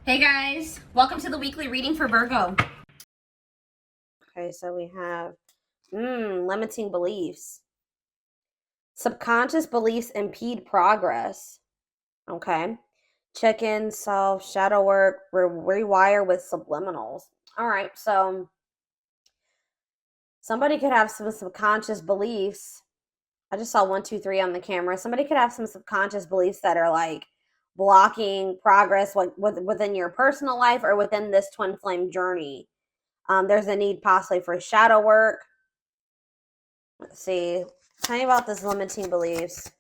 Hey guys, welcome to the weekly reading for Virgo. Okay, so we have limiting beliefs. Subconscious beliefs impede progress. Okay. Check in, self, shadow work, rewire with subliminals. All right, so somebody could have some subconscious beliefs. I just saw 1, 2, 3 on the camera. Somebody could have some subconscious beliefs that are like blocking progress within your personal life or within this twin flame journey. There's a need possibly for shadow work. Let's see. Tell me about this limiting beliefs.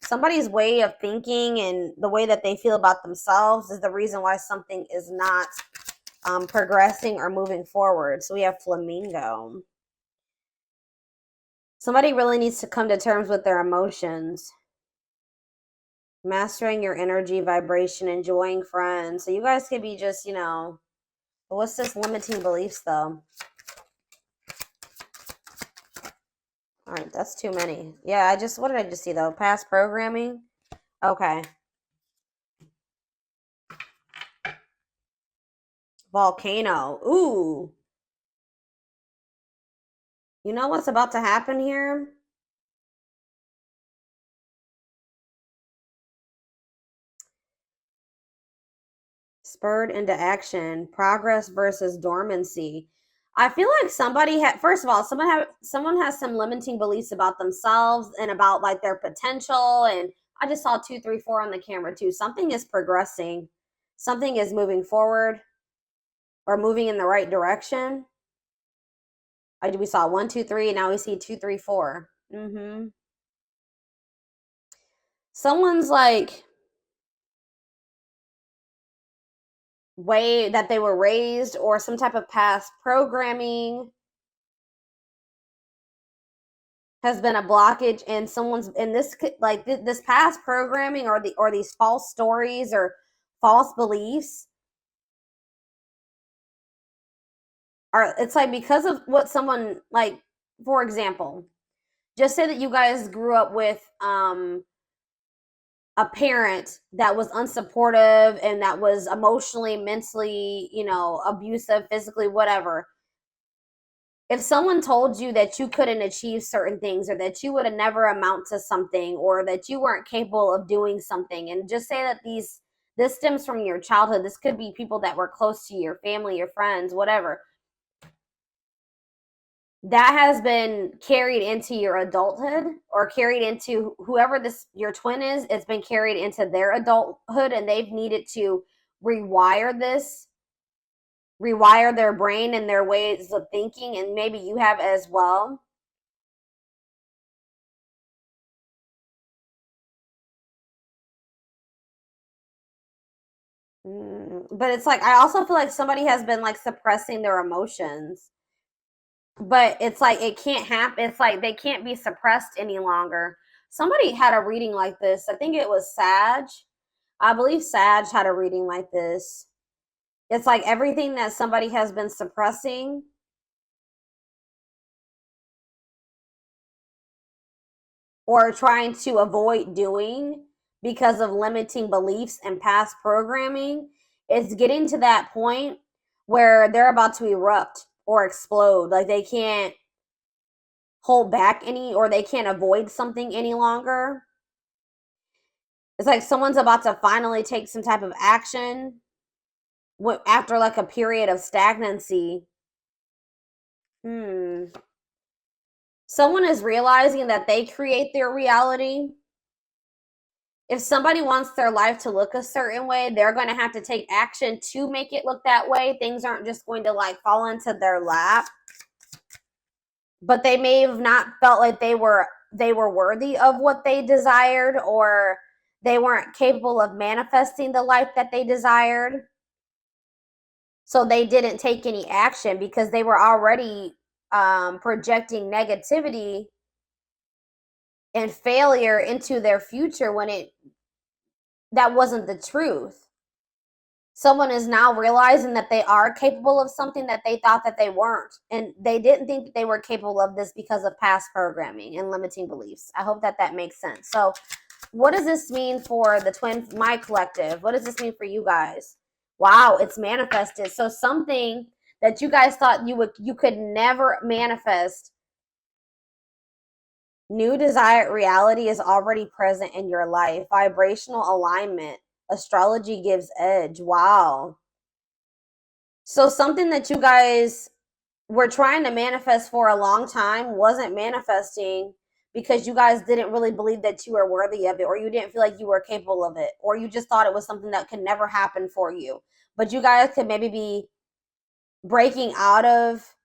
Somebody's way of thinking and the way that they feel about themselves is the reason why something is not progressing or moving forward. So we have flamingo. Somebody really needs to come to terms with their emotions. Mastering your energy, vibration, enjoying friends. So you guys could be just, what's this limiting beliefs though? All right, that's too many. Yeah, what did I just see though? Past programming? Okay. Volcano. Ooh. You know what's about to happen here? Spurred into action. Progress versus dormancy. I feel like somebody had, first of all, someone has some limiting beliefs about themselves and about like their potential. And I just saw 2, 3, 4 on the camera too. Something is progressing. Something is moving forward or moving in the right direction. We saw 1, 2, 3, and now we see 2, 3, 4. Someone's like way that they were raised or some type of past programming has been a blockage, and someone's in this like this past programming or these false stories or false beliefs are, it's like because of what someone, like, for example, just say that you guys grew up with a parent that was unsupportive and that was emotionally, mentally, abusive, physically, whatever. If someone told you that you couldn't achieve certain things or that you would have never amount to something or that you weren't capable of doing something, and just say that this stems from your childhood, this could be people that were close to your family, your friends, whatever, that has been carried into your adulthood or carried into whoever this your twin is. It's been carried into their adulthood, and they've needed to rewire their brain and their ways of thinking, and maybe you have as well. But it's like I also feel like somebody has been like suppressing their emotions, but it's like it can't happen. It's like they can't be suppressed any longer. Somebody had a reading like this. I think it was Sag. I believe Sag had a reading like this. It's like everything that somebody has been suppressing or trying to avoid doing because of limiting beliefs and past programming, it's getting to that point where they're about to erupt or explode. Like they can't hold back or they can't avoid something any longer. It's like someone's about to finally take some type of action after like a period of stagnancy. Someone is realizing that they create their reality. If somebody wants their life to look a certain way, they're going to have to take action to make it look that way. Things aren't just going to like fall into their lap. But they may have not felt like they were worthy of what they desired, or they weren't capable of manifesting the life that they desired. So they didn't take any action because they were already projecting negativity and failure into their future when that wasn't the truth. Someone is now realizing that they are capable of something that they thought that they weren't, and they didn't think that they were capable of this because of past programming and limiting beliefs. I hope that makes sense. So what does this mean for the twin, my collective? What does this mean for you guys? Wow, it's manifested. So something that you guys thought you could never manifest, new desired reality is already present in your life. Vibrational alignment. Astrology gives edge. Wow. So something that you guys were trying to manifest for a long time wasn't manifesting because you guys didn't really believe that you were worthy of it, or you didn't feel like you were capable of it, or you just thought it was something that could never happen for you. But you guys could maybe be breaking out of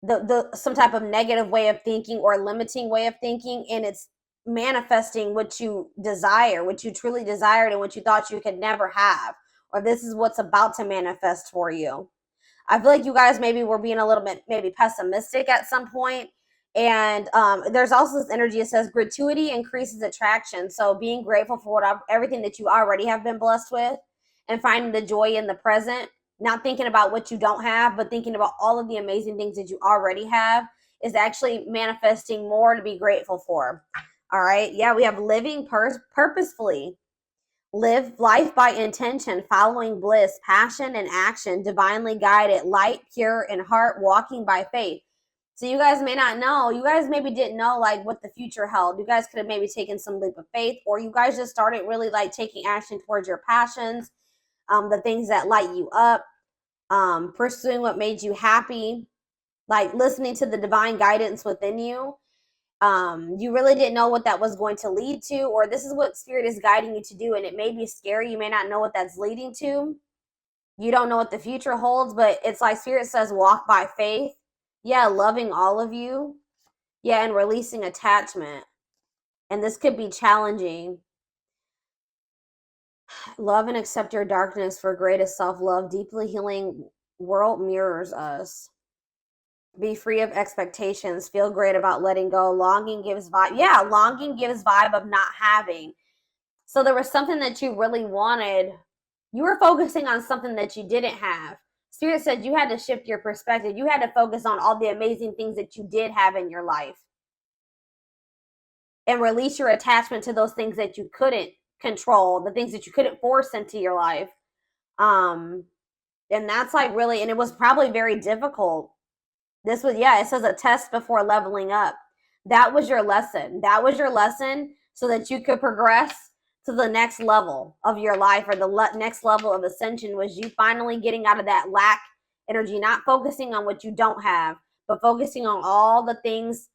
the some type of negative way of thinking or limiting way of thinking, and it's manifesting what you desire, what you truly desired, and what you thought you could never have, or this is what's about to manifest for you. I feel like you guys maybe were being a little bit maybe pessimistic at some point. And there's also this energy that says gratuity increases attraction. So being grateful for everything that you already have been blessed with, and finding the joy in the present, not thinking about what you don't have, but thinking about all of the amazing things that you already have, is actually manifesting more to be grateful for. All right. Yeah, we have living purposefully. Live life by intention, following bliss, passion, and action, divinely guided, light, pure, and heart, walking by faith. So you guys may not know, you guys maybe didn't know like what the future held. You guys could have maybe taken some leap of faith, or you guys just started really like taking action towards your passions, the things that light you up, pursuing what made you happy, like listening to the divine guidance within you. You really didn't know what that was going to lead to, or this is what spirit is guiding you to do, and it may be scary. You may not know what that's leading to. You don't know what the future holds, but it's like spirit says walk by faith. Yeah, loving all of you. Yeah, and releasing attachment. And this could be challenging. Love and accept your darkness for greatest self-love. Deeply healing world mirrors us. Be free of expectations. Feel great about letting go. Longing gives vibe. Yeah, longing gives vibe of not having. So there was something that you really wanted. You were focusing on something that you didn't have. Spirit said you had to shift your perspective. You had to focus on all the amazing things that you did have in your life, and release your attachment to those things that you couldn't control, the things that you couldn't force into your life. Um, and that's like really, and it was probably very difficult. This was, yeah, it says a test before leveling up. That was your lesson. That was your lesson so that you could progress to the next level of your life, or the next level of ascension, was you finally getting out of that lack energy, not focusing on what you don't have, but focusing on all the things,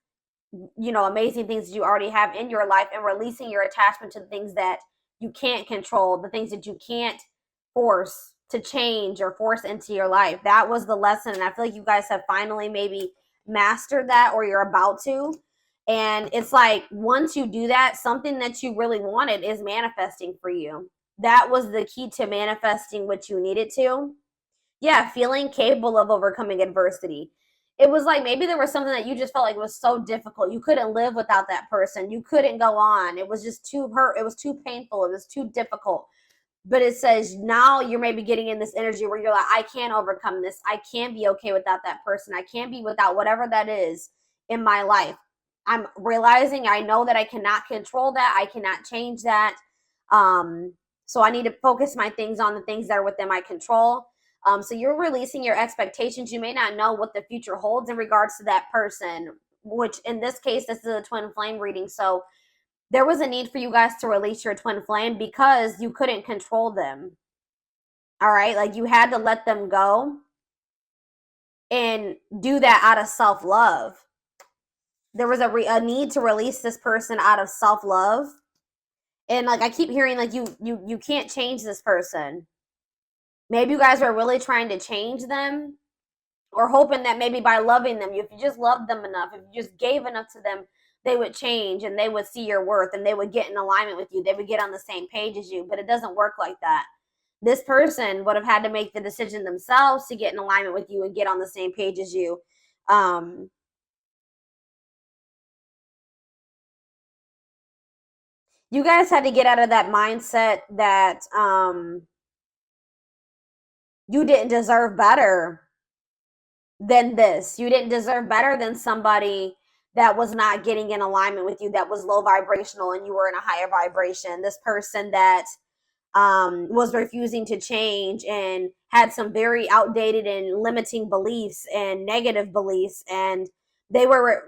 you know, amazing things that you already have in your life, and releasing your attachment to the things that you can't control, the things that you can't force to change or force into your life. That was the lesson, and I feel like you guys have finally maybe mastered that, or you're about to. And it's like once you do that, something that you really wanted is manifesting for you. That was the key to manifesting what you needed to. Yeah, feeling capable of overcoming adversity. It was like maybe there was something that you just felt like was so difficult. You couldn't live without that person. You couldn't go on. It was just too hurt. It was too painful. It was too difficult. But it says now you're maybe getting in this energy where you're like, I can't overcome this. I can't be okay without that person. I can't be without whatever that is in my life. I'm realizing I know that I cannot control that. I cannot change that. So I need to focus my things on the things that are within my control. So you're releasing your expectations. You may not know what the future holds in regards to that person, which in this case, this is a twin flame reading. So there was a need for you guys to release your twin flame because you couldn't control them. All right. Like you had to let them go and do that out of self-love. There was a need to release this person out of self-love. And like I keep hearing like you can't change this person. Maybe you guys are really trying to change them, or hoping that maybe by loving them, if you just loved them enough, if you just gave enough to them, they would change and they would see your worth and they would get in alignment with you. They would get on the same page as you, but it doesn't work like that. This person would have had to make the decision themselves to get in alignment with you and get on the same page as you. You guys had to get out of that mindset that you didn't deserve better than this. You didn't deserve better than somebody that was not getting in alignment with you, that was low vibrational and you were in a higher vibration. This person that was refusing to change and had some very outdated and limiting beliefs and negative beliefs, and they were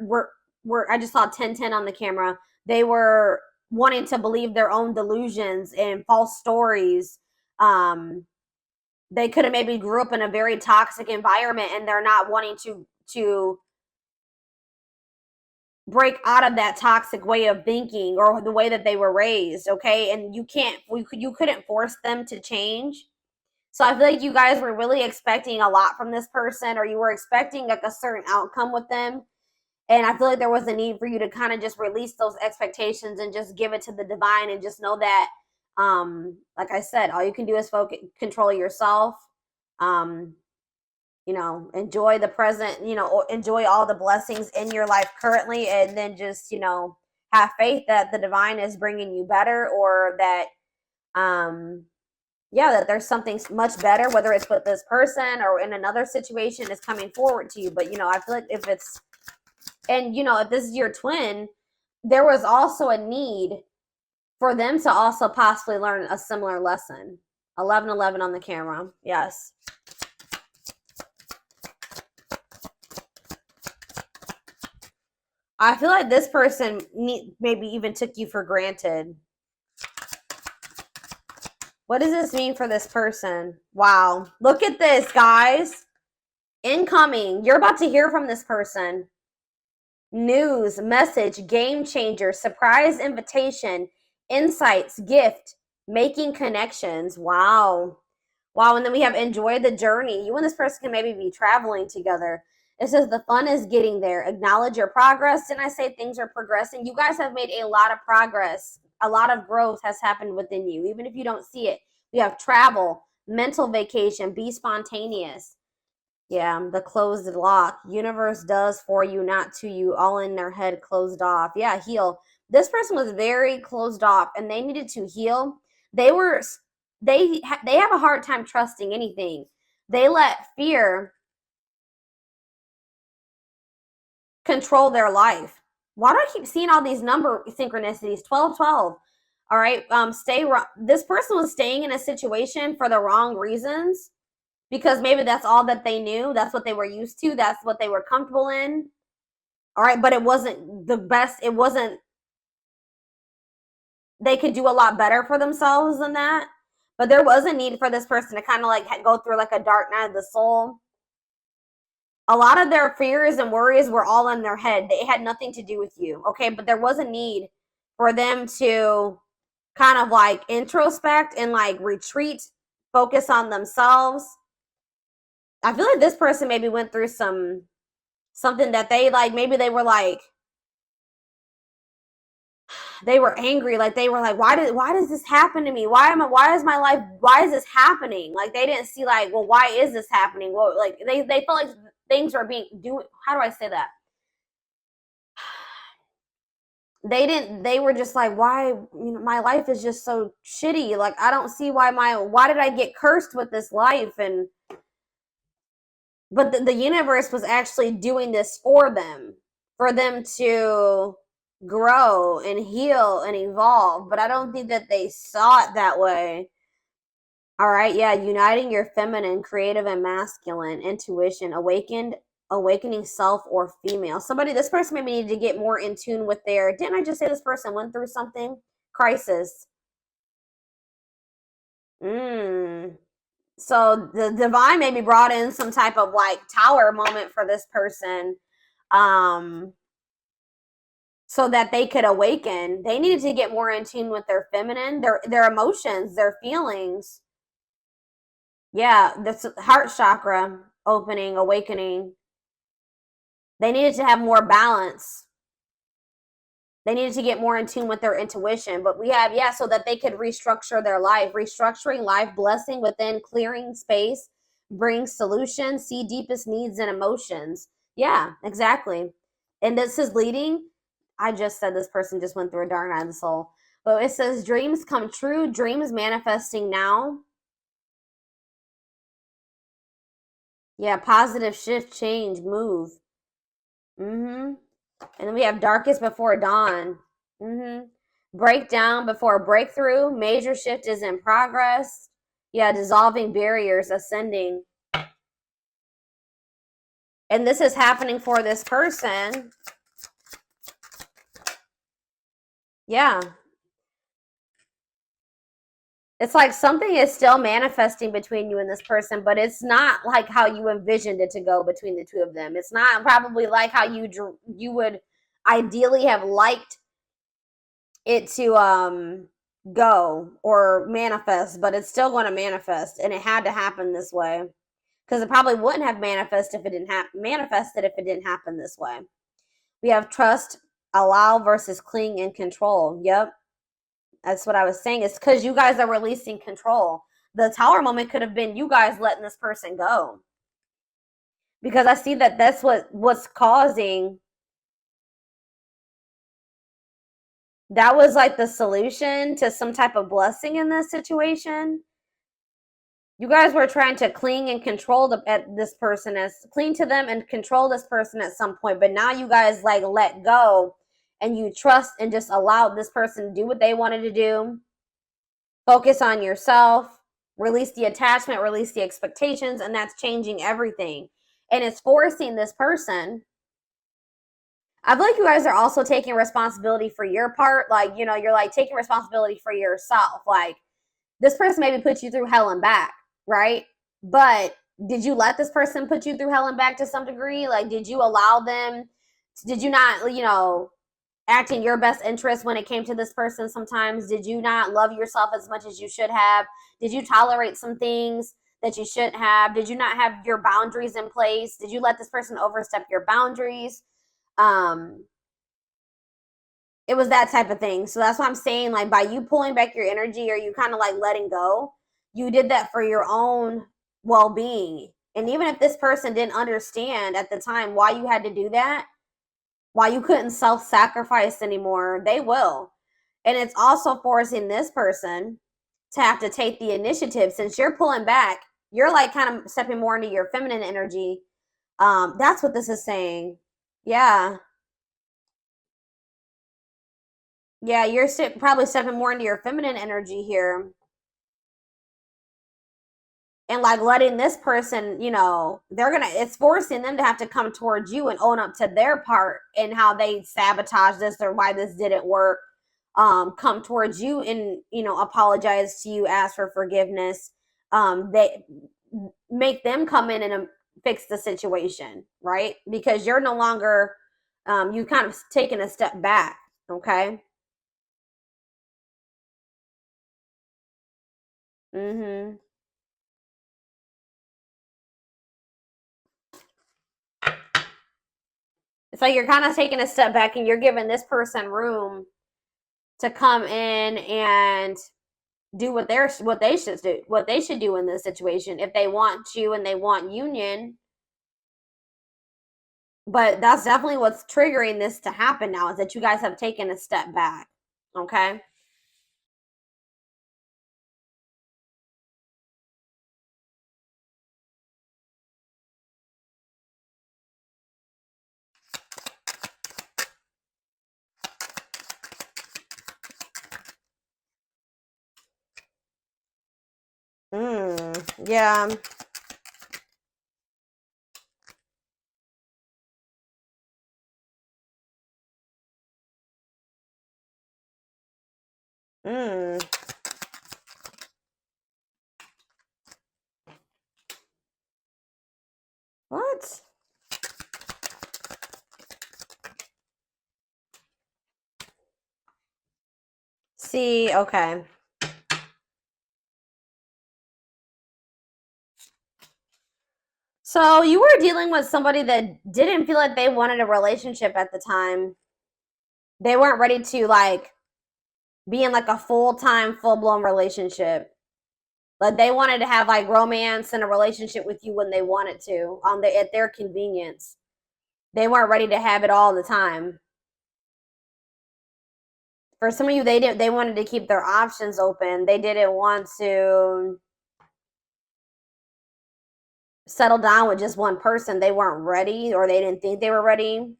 I just saw 1010 on the camera. They were wanting to believe their own delusions and false stories. They could have maybe grew up in a very toxic environment, and they're not wanting to break out of that toxic way of thinking or the way that they were raised. Okay, and you couldn't force them to change. So I feel like you guys were really expecting a lot from this person, or you were expecting like a certain outcome with them. And I feel like there was a need for you to kind of just release those expectations and just give it to the divine, and just know that, like I said, all you can do is control yourself. Enjoy the present, enjoy all the blessings in your life currently, and then just, have faith that the divine is bringing you better, or that, that there's something much better, whether it's with this person or in another situation, is coming forward to you. But, I feel like if this is your twin, there was also a need for them to also possibly learn a similar lesson. 1111 on the camera. Yes. I feel like this person maybe even took you for granted. What does this mean for this person? Wow. Look at this, guys. Incoming. You're about to hear from this person. News, message, game changer, surprise invitation, insights, gift, making connections. Wow. Wow. And then we have enjoy the journey. You and this person can maybe be traveling together. It says the fun is getting there. Acknowledge your progress. Didn't I say things are progressing? You guys have made a lot of progress. A lot of growth has happened within you, even if you don't see it. We have travel, mental vacation, be spontaneous. Yeah, the closed lock. Universe does for you, not to you. All in their head, closed off. Yeah, heal. This person was very closed off, and they needed to heal. They have a hard time trusting anything. They let fear control their life. Why do I keep seeing all these number synchronicities? 1212. All right. This person was staying in a situation for the wrong reasons, because maybe that's all that they knew. That's what they were used to. That's what they were comfortable in. All right. But it wasn't the best. They could do a lot better for themselves than that. But there was a need for this person to kind of like go through like a dark night of the soul. A lot of their fears and worries were all in their head. They had nothing to do with you. Okay. But there was a need for them to kind of like introspect and like retreat, focus on themselves. I feel like this person maybe went through something that they like, maybe they were angry, like they were like, why does this happen to me? Why is this happening? Like they didn't see like, well, why is this happening? Well, like they felt like things were how do I say that? They were just like, why, my life is just so shitty. Like I don't see why did I get cursed with this life? But the universe was actually doing this for them to grow and heal and evolve. But I don't think that they saw it that way. All right, yeah, uniting your feminine, creative, and masculine intuition, awakening self or female. This person maybe needed to get more in tune with didn't I just say this person went through something? Crisis. So the divine maybe brought in some type of like tower moment for this person, so that they could awaken. They needed to get more in tune with their feminine, their emotions, their feelings. Yeah, the heart chakra opening, awakening. They needed to have more balance. They needed to get more in tune with their intuition. But we have, so that they could restructure their life. Restructuring life, blessing within, clearing space, bring solutions, see deepest needs and emotions. Yeah, exactly. And this is leading. I just said this person just went through a dark night of the soul. But it says dreams come true, dreams manifesting now. Yeah, positive shift, change, move. And then we have darkest before dawn. Breakdown before breakthrough. Major shift is in progress. Yeah, dissolving barriers, ascending. And this is happening for this person. Yeah. It's like something is still manifesting between you and this person, but it's not like how you envisioned it to go between the two of them. It's not probably like how you would ideally have liked it to go or manifest, but it's still going to manifest, and it had to happen this way because it probably wouldn't have manifested if it didn't happen this way. We have trust, allow versus cling and control. Yep. That's what I was saying. It's because you guys are releasing control. The Tower moment could have been you guys letting this person go. Because I see that that's what's causing. That was like the solution to some type of blessing in this situation. You guys were trying to cling and control this person, cling to them and control this person at some point. But now you guys like let go and you trust and just allowed this person to do what they wanted to do. Focus on yourself, release the attachment, release the expectations, and that's changing everything. And it's forcing this person. I feel like you guys are also taking responsibility for your part. Like, you know, you're like taking responsibility for yourself. Like, this person maybe put you through hell and back, right? But did you let this person put you through hell and back to some degree? Like, did you allow them? Did you not, you know, act in your best interest when it came to this person sometimes? Did you not love yourself as much as you should have? Did you tolerate some things that you shouldn't have? Did you not have your boundaries in place? Did you let this person overstep your boundaries? It was that type of thing. So that's what I'm saying. Like, by you pulling back your energy or you kind of like letting go, you did that for your own well-being. And even if this person didn't understand at the time why you had to do that, why you couldn't self-sacrifice anymore, they will. And it's also forcing this person to have to take the initiative. Since you're pulling back, you're like kind of stepping more into your feminine energy. That's what this is saying. Yeah. Yeah, you're probably stepping more into your feminine energy here. And like letting this person, you know, it's forcing them to have to come towards you and own up to their part and how they sabotage this or why this didn't work. Come towards you and, you know, apologize to you, ask for forgiveness. They make them come in and fix the situation, right? Because you're no longer, you kind of taken a step back, okay? Mm-hmm. It's like you're kind of taking a step back and you're giving this person room to come in and do what they should do in this situation if they want you and they want union. But that's definitely what's triggering this to happen now, is that you guys have taken a step back. Okay. Yeah. Mm. What? See, okay. So you were dealing with somebody that didn't feel like they wanted a relationship at the time. They weren't ready to like be in like a full-time, full-blown relationship. Like they wanted to have like romance and a relationship with you when they wanted to, at their convenience. They weren't ready to have it all the time. For some of you, they wanted to keep their options open. They didn't want to settle down with just one person. They weren't ready, or they didn't think they were ready.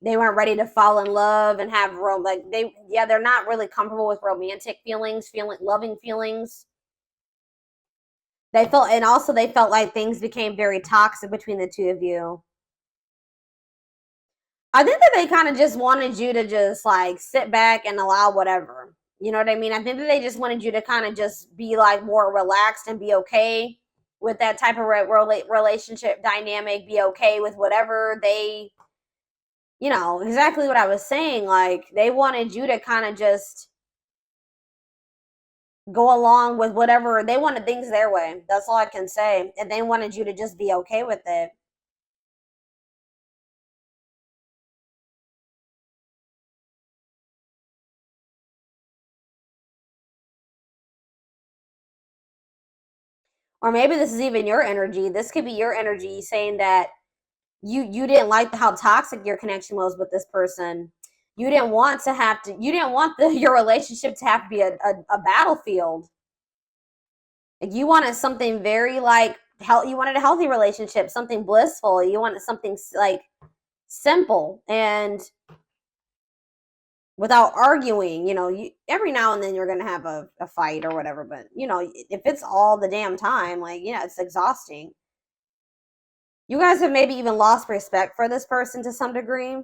They weren't ready to fall in love and have they're not really comfortable with romantic feelings, loving feelings. They felt like things became very toxic between the two of you. I think that they kind of just wanted you to just like sit back and allow whatever. You know what I mean? I think that they just wanted you to kind of just be like more relaxed and be okay with that type of relationship dynamic, be okay with whatever they, exactly what I was saying. Like, they wanted you to kind of just go along with whatever. They wanted things their way. That's all I can say. And they wanted you to just be okay with it. Or maybe this is even your energy. This could be your energy saying that you didn't like how toxic your connection was with this person. You didn't want your relationship to have to be a battlefield. Like, you wanted something very like you wanted a healthy relationship, something blissful. You wanted something like simple and without arguing. Every now and then you're gonna have a fight or whatever, but if it's all the damn time, like, it's exhausting. You guys have maybe even lost respect for this person to some degree.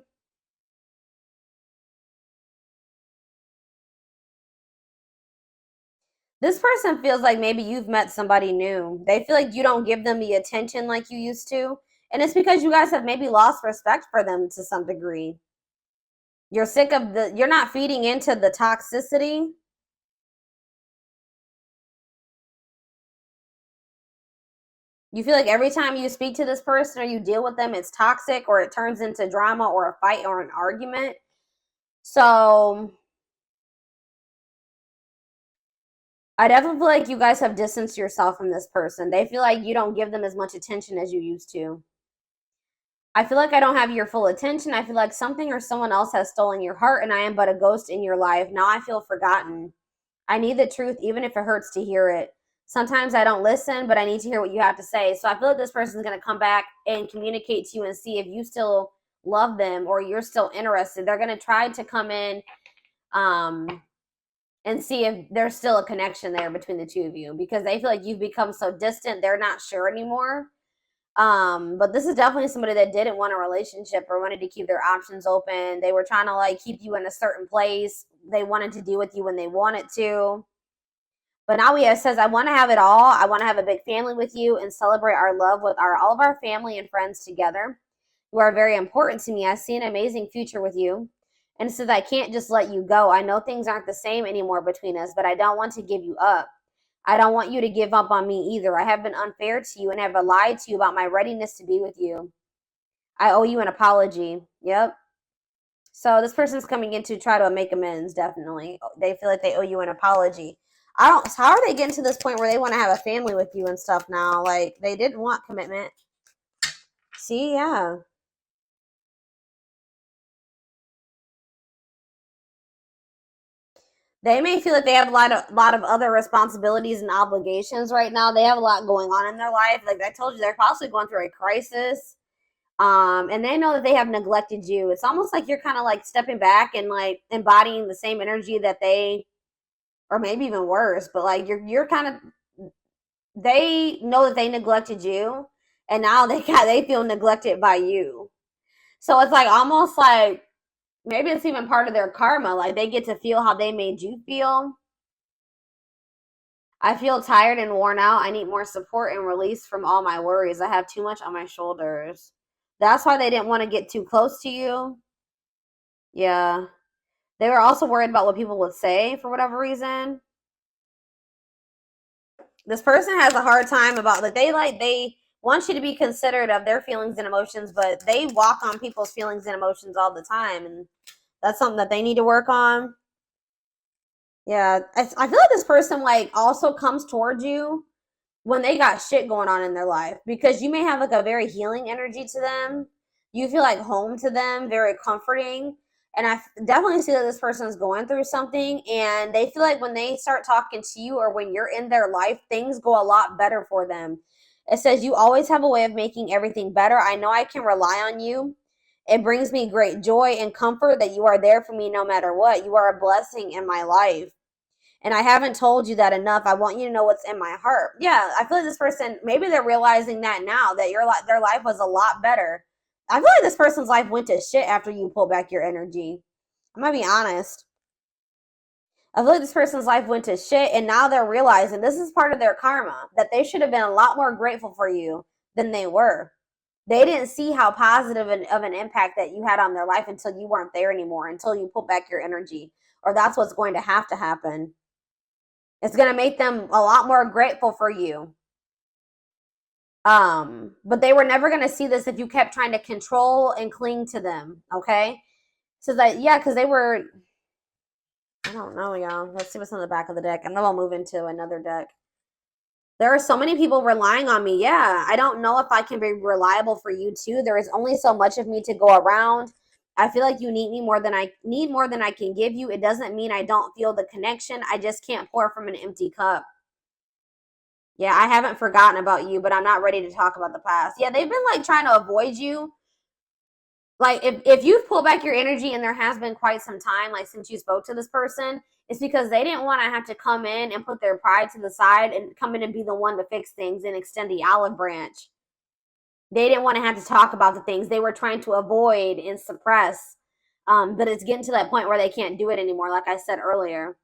This person feels like maybe you've met somebody new. They feel like you don't give them the attention like you used to. And it's because you guys have maybe lost respect for them to some degree. You're sick of you're not feeding into the toxicity. You feel like every time you speak to this person or you deal with them, it's toxic or it turns into drama or a fight or an argument. So I definitely feel like you guys have distanced yourself from this person. They feel like you don't give them as much attention as you used to. I feel like I don't have your full attention. I feel like something or someone else has stolen your heart and I am but a ghost in your life. Now I feel forgotten. I need the truth even if it hurts to hear it. Sometimes I don't listen, but I need to hear what you have to say. So I feel like this person is going to come back and communicate to you and see if you still love them or you're still interested. They're going to try to come in and see if there's still a connection there between the two of you because they feel like you've become so distant. They're not sure anymore. But this is definitely somebody that didn't want a relationship or wanted to keep their options open. They were trying to like keep you in a certain place. They wanted to deal with you when they wanted to. But now it says, I want to have it all. I want to have a big family with you and celebrate our love with all of our family and friends together. You are very important to me. I see an amazing future with you. And it says, I can't just let you go. I know things aren't the same anymore between us, but I don't want to give you up. I don't want you to give up on me either. I have been unfair to you and have lied to you about my readiness to be with you. I owe you an apology. Yep. So this person's coming in to try to make amends, definitely. They feel like they owe you an apology. How are they getting to this point where they want to have a family with you and stuff now? Like, they didn't want commitment. See, yeah. They may feel like they have a lot of other responsibilities and obligations right now. They have a lot going on in their life. Like I told you, they're possibly going through a crisis. And they know that they have neglected you. It's almost like you're kind of like stepping back and like embodying the same energy that they, or maybe even worse, but like you're kind of, they know that they neglected you and now they feel neglected by you. So it's like almost like maybe it's even part of their karma. Like they get to feel how they made you feel. I feel tired and worn out. I need more support and release from all my worries. I have too much on my shoulders. That's why they didn't want to get too close to you. Yeah. They were also worried about what people would say for whatever reason. This person has a hard time about that. They want you to be considerate of their feelings and emotions, but they walk on people's feelings and emotions all the time. And that's something that they need to work on. Yeah. I feel like this person like also comes towards you when they got shit going on in their life because you may have like a very healing energy to them. You feel like home to them, very comforting. And I definitely see that this person is going through something and they feel like when they start talking to you or when you're in their life, things go a lot better for them. It says you always have a way of making everything better. I know I can rely on you It brings me great joy and comfort that you are there for me no matter what. You are a blessing in my life. And I haven't told you that enough. I want you to know what's in my heart. Yeah, I feel like this person, maybe they're realizing that now, that their life was a lot better. I feel like this person's life went to shit after you pull back your energy. I'm gonna be honest. I feel like this person's life went to shit, and now they're realizing this is part of their karma, that they should have been a lot more grateful for you than they were. They didn't see how positive of an impact that you had on their life until you weren't there anymore, until you pull back your energy. Or that's what's going to have to happen. It's going to make them a lot more grateful for you. But they were never going to see this if you kept trying to control and cling to them, okay? So that, yeah, because they were, I don't know, y'all. Let's see what's on the back of the deck, and then we'll move into another deck. There are so many people relying on me. Yeah, I don't know if I can be reliable for you too. There is only so much of me to go around. I feel like you need me more than I can give you. It doesn't mean I don't feel the connection. I just can't pour from an empty cup. Yeah, I haven't forgotten about you, but I'm not ready to talk about the past. Yeah, they've been like trying to avoid you. Like if you've pulled back your energy and there has been quite some time, like since you spoke to this person, it's because they didn't want to have to come in and put their pride to the side and come in and be the one to fix things and extend the olive branch. They didn't want to have to talk about the things they were trying to avoid and suppress. But it's getting to that point where they can't do it anymore, like I said earlier.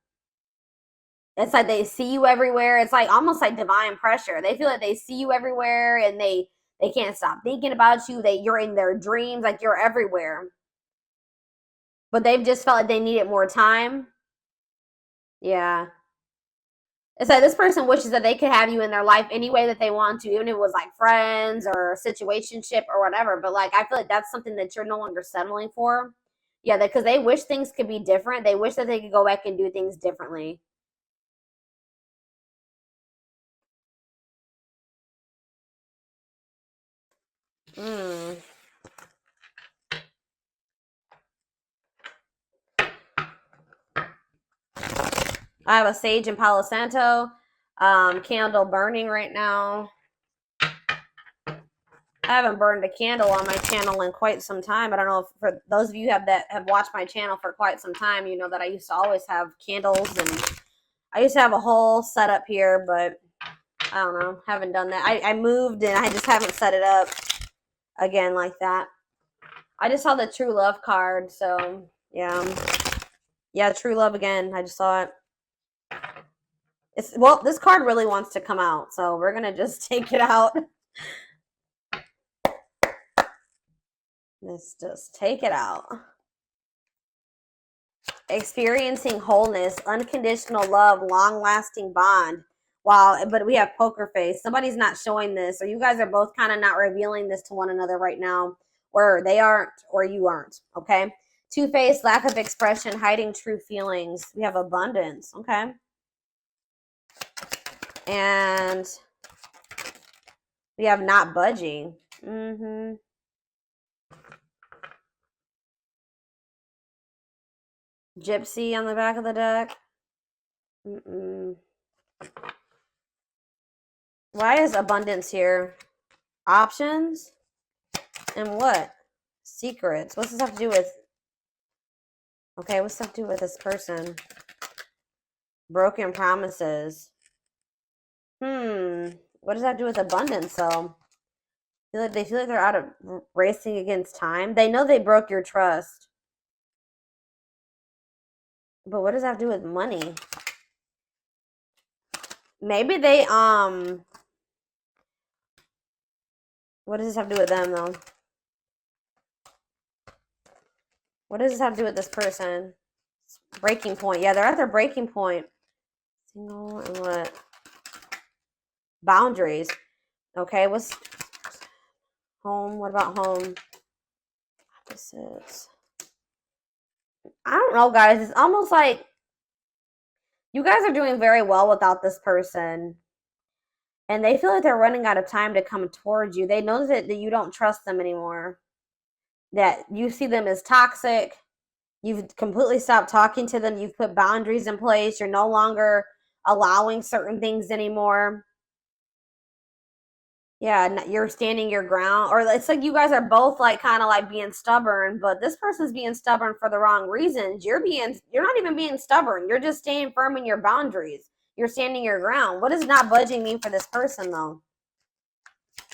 It's like they see you everywhere. It's like almost like divine pressure. They feel like they see you everywhere and they can't stop thinking about you. You're in their dreams, like you're everywhere. But they've just felt like they needed more time. Yeah. It's like this person wishes that they could have you in their life any way that they want to, even if it was like friends or a situationship or whatever. But like, I feel like that's something that you're no longer settling for. Yeah, because they wish things could be different. They wish that they could go back and do things differently. I have a sage and Palo Santo candle burning right now. I haven't burned a candle on my channel in quite some time. I don't know if for those of you that have watched my channel for quite some time, you know that I used to always have candles and I used to have a whole setup here, but I don't know, haven't done that. I moved and I just haven't set it up again like that. I just saw the true love card, so yeah. Yeah, true love again. I just saw it. Well, this card really wants to come out, so we're gonna just take it out. Let's just take it out. Experiencing wholeness, unconditional love, long-lasting bond. Wow, but we have poker face. Somebody's not showing this, or you guys are both kind of not revealing this to one another right now, or they aren't, or you aren't, okay? Two-faced, lack of expression, hiding true feelings. We have abundance, okay? And we have not budging. Gypsy on the back of the deck. Why is abundance here? Options? And what? Secrets. What's this have to do with? Okay, what's this have to do with this person? Broken promises. What does that have to do with abundance, though? They feel like they're out of racing against time. They know they broke your trust. But what does that have to do with money? Maybe they, what does this have to do with them, though? What does this have to do with this person? Breaking point. Yeah, they're at their breaking point. Single and what? Boundaries. Okay, what's home? What about home? Opposites. I don't know, guys. It's almost like you guys are doing very well without this person. And they feel like they're running out of time to come towards you. They know that you don't trust them anymore. That you see them as toxic. You've completely stopped talking to them. You've put boundaries in place. You're no longer allowing certain things anymore. Yeah, you're standing your ground, or it's like you guys are both like kind of like being stubborn, but this person's being stubborn for the wrong reasons. You're not even being stubborn. You're just staying firm in your boundaries. You're standing your ground. What does not budging mean for this person though?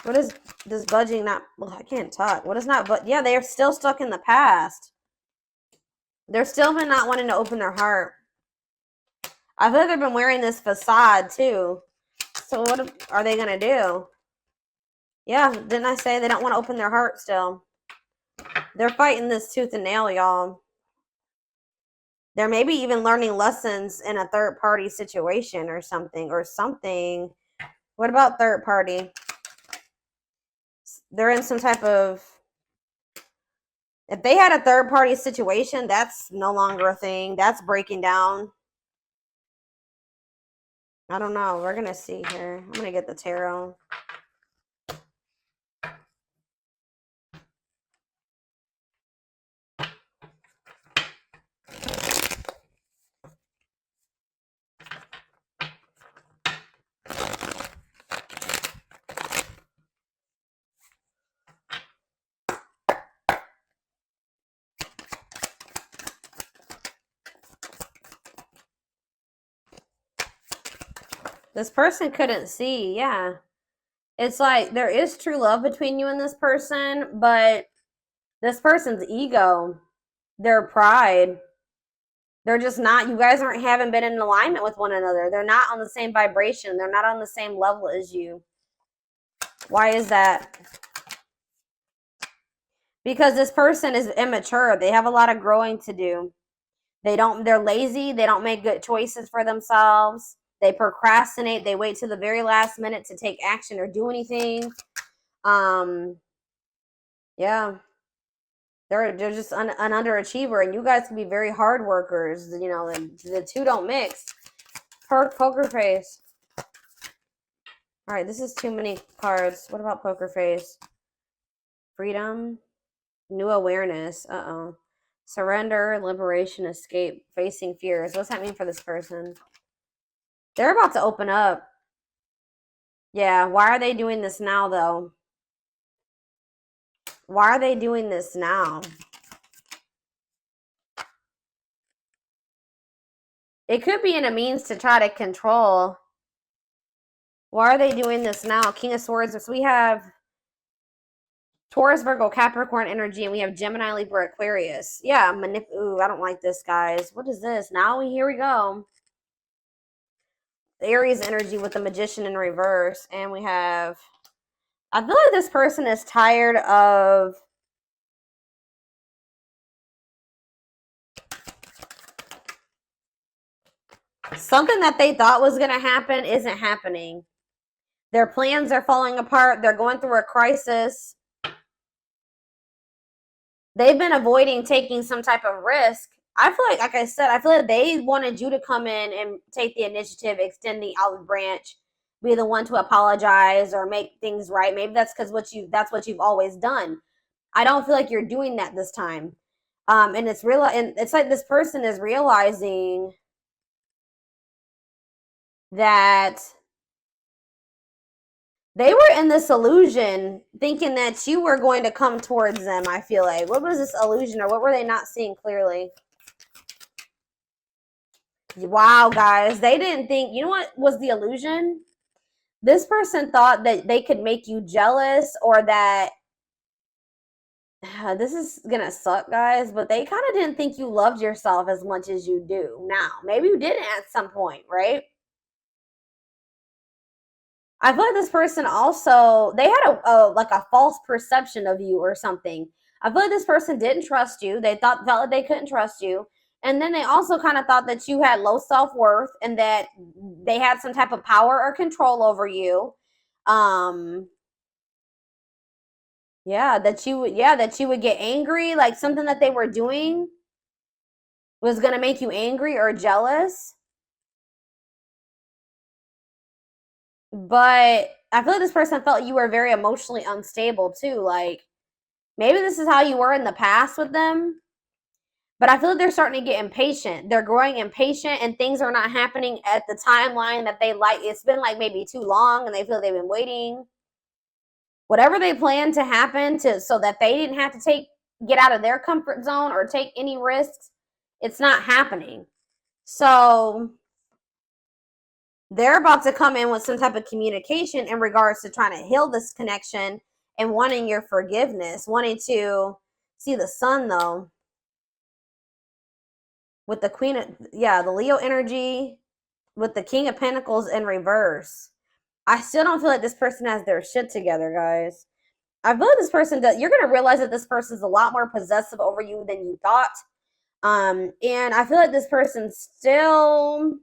What is this budging not? Well, I can't talk. What is not? But yeah, they're still stuck in the past. They're still been not wanting to open their heart. I feel like they've been wearing this facade too. So what are they gonna do? Yeah, didn't I say they don't want to open their heart still? They're fighting this tooth and nail, y'all. They're maybe even learning lessons in a third party situation or something. What about third party? They're in some type of, if they had a third party situation, that's no longer a thing. That's breaking down. I don't know. We're going to see here. I'm going to get the tarot. This person couldn't see. Yeah. It's like there is true love between you and this person, but this person's ego, their pride, they're just not, you guys haven't been in alignment with one another. They're not on the same vibration. They're not on the same level as you. Why is that? Because this person is immature. They have a lot of growing to do. They're lazy. They don't make good choices for themselves. They procrastinate. They wait to the very last minute to take action or do anything. Yeah. They're just an underachiever, and you guys can be very hard workers. You know, and the two don't mix. Poker face. All right, this is too many cards. What about poker face? Freedom, new awareness. Surrender, liberation, escape, facing fears. What's that mean for this person? They're about to open up. Yeah, why are they doing this now, though? Why are they doing this now? It could be in a means to try to control. Why are they doing this now? King of Swords. So we have Taurus, Virgo, Capricorn energy, and we have Gemini, Libra, Aquarius. Yeah, ooh, I don't like this, guys. What is this? Here we go. The Aries energy with the Magician in reverse. And we have, I feel like this person is tired of something that they thought was going to happen isn't happening. Their plans are falling apart. They're going through a crisis. They've been avoiding taking some type of risk. I feel like I said, I feel like they wanted you to come in and take the initiative, extend the olive branch, be the one to apologize or make things right. Maybe that's because that's what you've always done. I don't feel like you're doing that this time. And it's real, and it's like this person is realizing that they were in this illusion thinking that you were going to come towards them, I feel like. What was this illusion, or what were they not seeing clearly? Wow, guys. They didn't think, you know what was the illusion? This person thought that they could make you jealous, or that, this is going to suck, guys, but they kind of didn't think you loved yourself as much as you do now. Maybe you didn't at some point, right? I feel like this person also, they had a false perception of you or something. I feel like this person didn't trust you. They felt like they couldn't trust you. And then they also kind of thought that you had low self-worth and that they had some type of power or control over you. That you would get angry, like something that they were doing was going to make you angry or jealous. But I feel like this person felt you were very emotionally unstable too. Like, maybe this is how you were in the past with them. But I feel like they're starting to get impatient. They're growing impatient, and things are not happening at the timeline that they like. It's been like maybe too long, and they feel they've been waiting. Whatever they plan to happen so that they didn't have to get out of their comfort zone or take any risks, it's not happening. So they're about to come in with some type of communication in regards to trying to heal this connection and wanting your forgiveness, wanting to see the sun, though. With the Queen of, the Leo energy, with the King of Pentacles in reverse. I still don't feel like this person has their shit together, guys. I feel like this person does. You're going to realize that this person is a lot more possessive over you than you thought. And I feel like this person still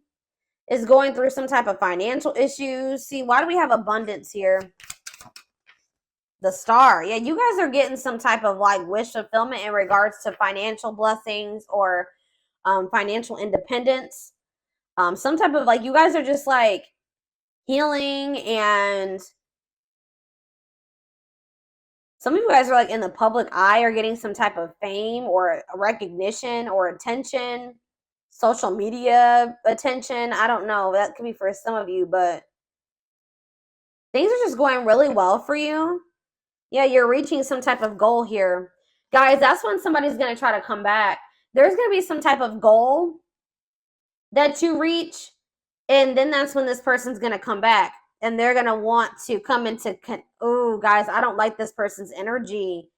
is going through some type of financial issues. See, why do we have abundance here? The Star. Yeah, you guys are getting some type of like wish fulfillment in regards to financial blessings or financial independence. Some type of like, you guys are just like healing, and some of you guys are like in the public eye or getting some type of fame or recognition or attention, social media attention. I don't know. That could be for some of you, but things are just going really well for you. Yeah, you're reaching some type of goal here. Guys, that's when somebody's going to try to come back. There's going to be some type of goal that you reach, and then that's when this person's going to come back. And they're going to want to come into, oh, guys, I don't like this person's energy.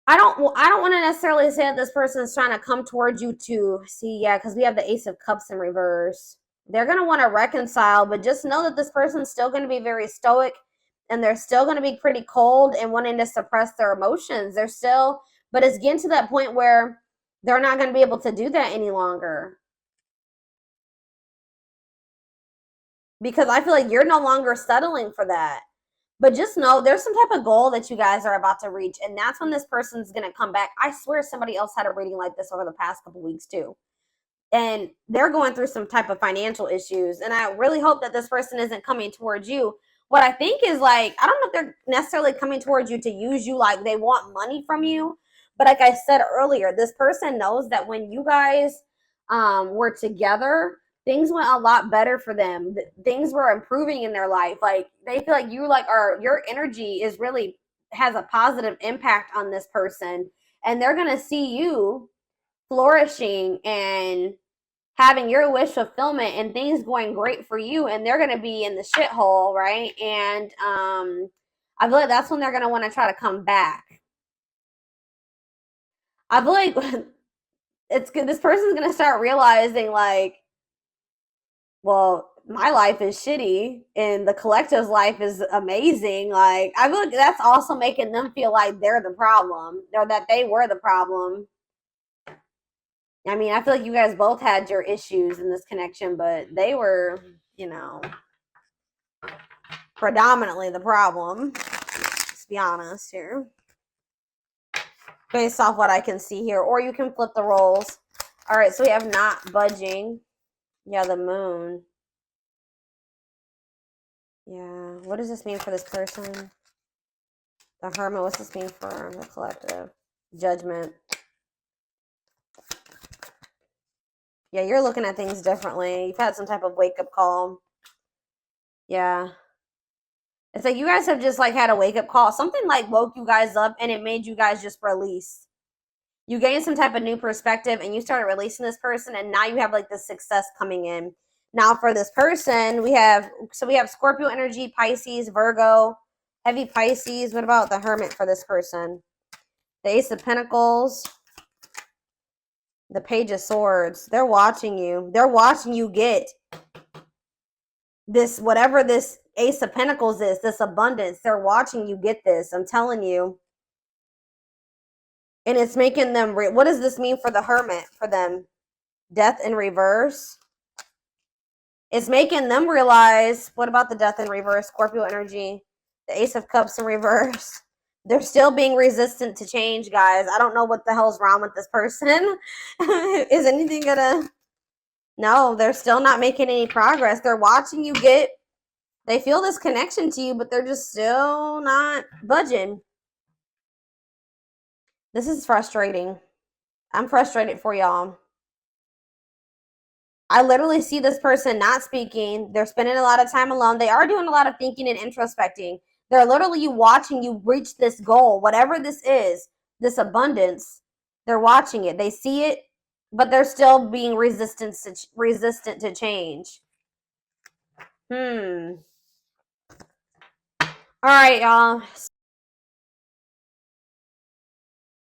I don't want to necessarily say that this person is trying to come towards you to see, yeah, because we have the Ace of Cups in reverse. They're going to want to reconcile, but just know that this person's still going to be very stoic, and they're still going to be pretty cold and wanting to suppress their emotions. They're still, but it's getting to that point where they're not going to be able to do that any longer. Because I feel like you're no longer settling for that. But just know there's some type of goal that you guys are about to reach, and that's when this person's going to come back. I swear somebody else had a reading like this over the past couple weeks too. And they're going through some type of financial issues, and I really hope that this person isn't coming towards you. What I think is like, I don't know if they're necessarily coming towards you to use you, like they want money from you. But like I said earlier, this person knows that when you guys were together, things went a lot better for them. Things were improving in their life. Like they feel like you your energy is really has a positive impact on this person, and they're going to see you flourishing and having your wish fulfillment and things going great for you, and they're going to be in the shithole, right? And I feel like that's when they're going to want to try to come back. I feel like it's good. This person's going to start realizing like, well, my life is shitty and the collective's life is amazing. Like, I feel like that's also making them feel like they're the problem, or that they were the problem. I mean, I feel like you guys both had your issues in this connection, but they were, predominantly the problem. Let's be honest here. Based off what I can see here. Or you can flip the roles. All right, so we have not budging. Yeah, the moon. Yeah, what does this mean for this person? The Hermit, what's this mean for the collective? Judgment. Yeah, you're looking at things differently. You've had some type of wake-up call. Yeah. It's like you guys have just like had a wake-up call. Something like woke you guys up and it made you guys just release. You gained some type of new perspective and you started releasing this person, and now you have like this success coming in. Now for this person, we have Scorpio energy, Pisces, Virgo, heavy Pisces. What about the Hermit for this person? The Ace of Pentacles, the Page of Swords. They're watching you. They're watching you get this, whatever this Ace of Pentacles is, this abundance. They're watching you get this. I'm telling you. And it's making them, what does this mean for the Hermit, for them? Death in reverse. It's making them realize, what about the Death in reverse? Scorpio energy, the Ace of Cups in reverse. They're still being resistant to change, guys. I don't know what the hell's wrong with this person. Is anything gonna... No, they're still not making any progress. They're watching you get... They feel this connection to you, but they're just still not budging. This is frustrating. I'm frustrated for y'all. I literally see this person not speaking. They're spending a lot of time alone. They are doing a lot of thinking and introspecting. They're literally watching you reach this goal, whatever this is, this abundance. They're watching it. They see it, but they're still being resistant to change. All right, y'all.